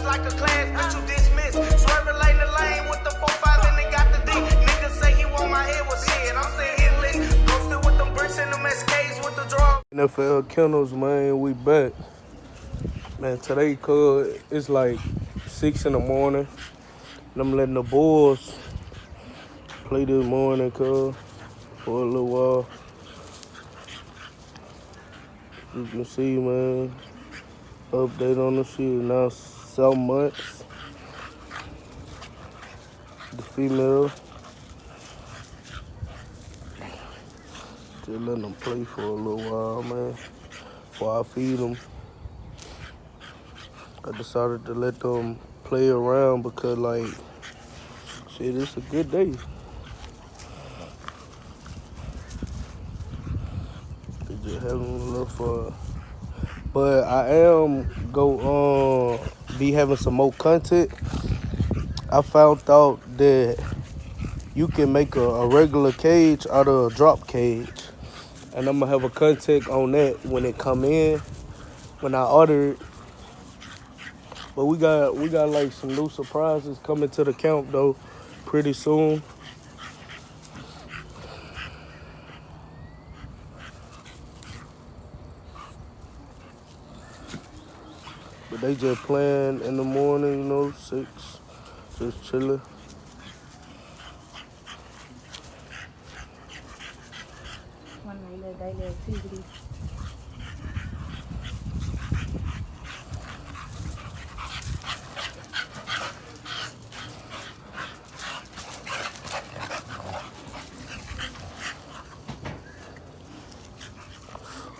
just like a class, but you dismiss. Swerving lane to lane with the 4-5 and they got the D. Niggas say he want my head, was hit. I'm saying hit lit. Ghosted with them bricks and them SKs with the draw. NFL Kennels, man, we back. Man, today, cuz, it's like 6 in the morning. And I'm letting the Bulls play this morning, cuz, for a little while. As you can see, man, update on the shit. Now 7 months. The female. Just letting them play for a little while, man, before I feed them. I decided to let them play around because, like, shit, it's a good day. They just having a little fun. But I am be having some more content. I found out that you can make a regular cage out of a drop cage. And I'm gonna have a content on that when it come in, when I order it. But we got like some new surprises coming to the camp though pretty soon. But they just playing in the morning, 6, just chilling. One little daily activity.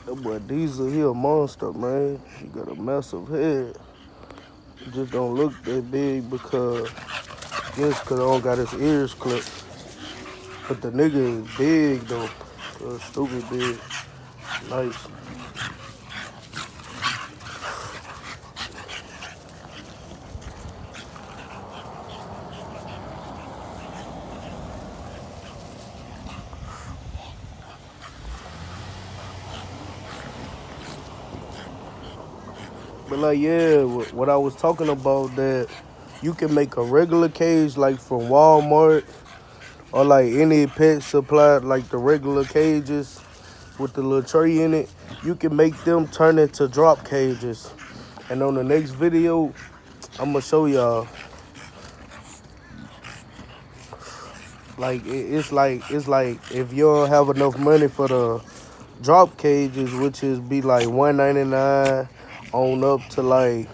That boy Diesel, he a monster, man. He got a massive head. He just don't look that big because I don't got his ears clipped. But the nigga is big though. Stupid big. Nice. But like, yeah, what I was talking about, that you can make a regular cage like from Walmart or like any pet supply, like the regular cages with the little tray in it. You can make them turn into drop cages. And on the next video, I'm gonna show y'all. Like it's like if you don't have enough money for the drop cages, which is be like $199 on up to like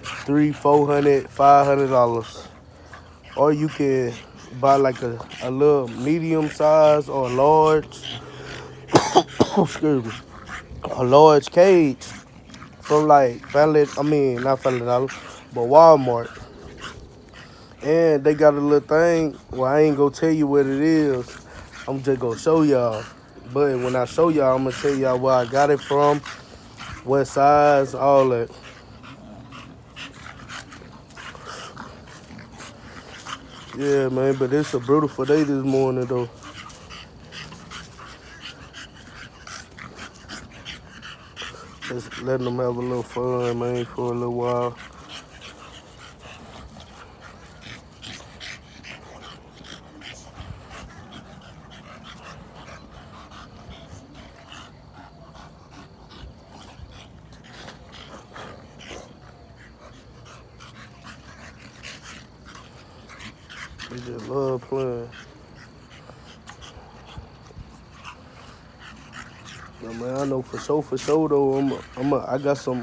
$300, $400, $500, or you can buy like a little medium size or large, excuse me, a large cage from like not Family Dollar, but Walmart. And they got a little thing. Well, I ain't gonna tell you what it is. I'm just gonna show y'all. But when I show y'all, I'm gonna tell y'all where I got it from, what size, all that. Yeah, man, but it's a beautiful day this morning, though. Just letting them have a little fun, man, for a little while. They just love playing. Yeah, man, I know for sure though. I got some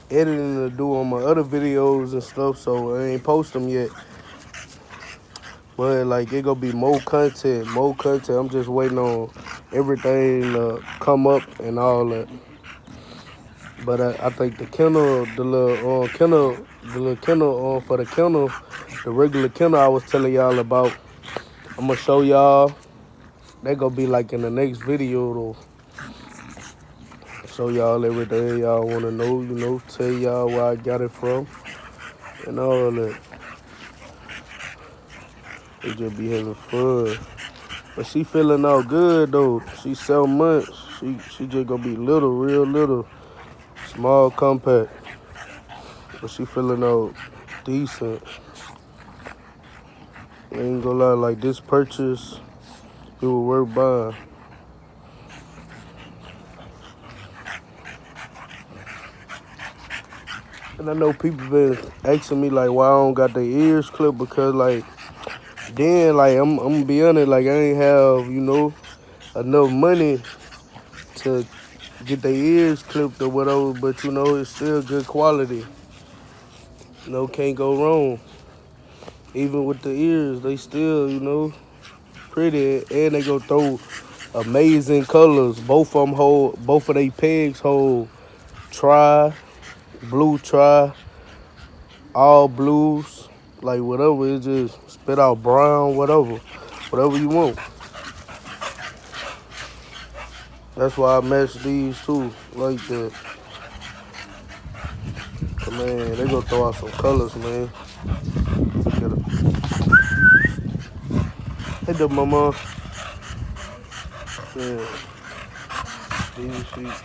editing to do on my other videos and stuff, so I ain't post them yet. But like it gonna be more content. I'm just waiting on everything to come up and all that. But I think the kennel, the little kennel for the kennel, the regular kennel I was telling y'all about, I'm gonna show y'all. That gonna be like in the next video though. Show y'all everything y'all wanna know, tell y'all where I got it from and all that. They just be having fun. But she feeling all good though. She's 7 months. She just gonna be little, real little, small, compact. But she feeling out decent. I ain't gonna lie, like this purchase, it was worth buying. And I know people been asking me like why I don't got the ears clipped because like then like I'm gonna be honest, like I ain't have, you know, enough money to get their ears clipped or whatever, but you know, it's still good quality. You know, can't go wrong. Even with the ears, they still, you know, pretty and they go throw amazing colors. Both of they pegs hold blue all blues, like whatever, it just spit out brown, whatever you want. That's why I matched these too, like that. But man, they gonna throw out some colors, man. Get her. Hey, the mama. Yeah, these sheets.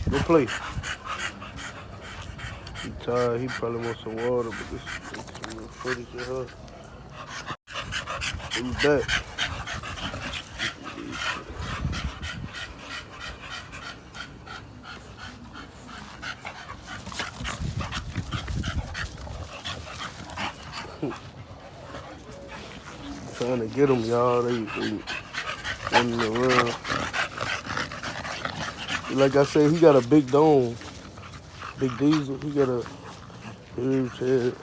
Go play. He tired. He probably wants some water, but this some footage of her. Who's that? Trying to get them, y'all. They running around. Like I said, he got a big dome. Big Diesel. He got a huge head.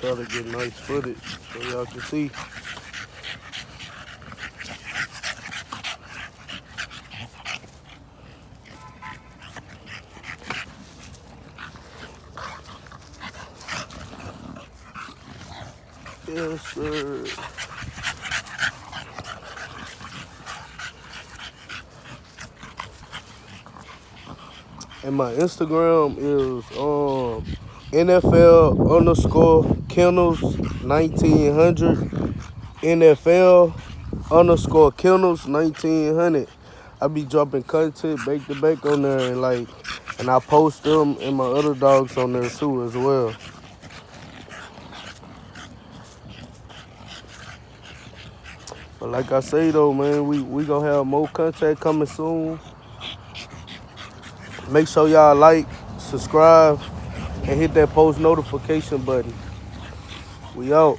Try to get nice footage so y'all can see. Yes, sir. And my Instagram is NFL underscore Kennels 1900. NFL underscore Kennels 1900. I be dropping content back to back on there and I post them and my other dogs on there too as well. But like I say though, man, we gonna have more content coming soon. Make sure y'all like, subscribe, and hit that post notification button. We out.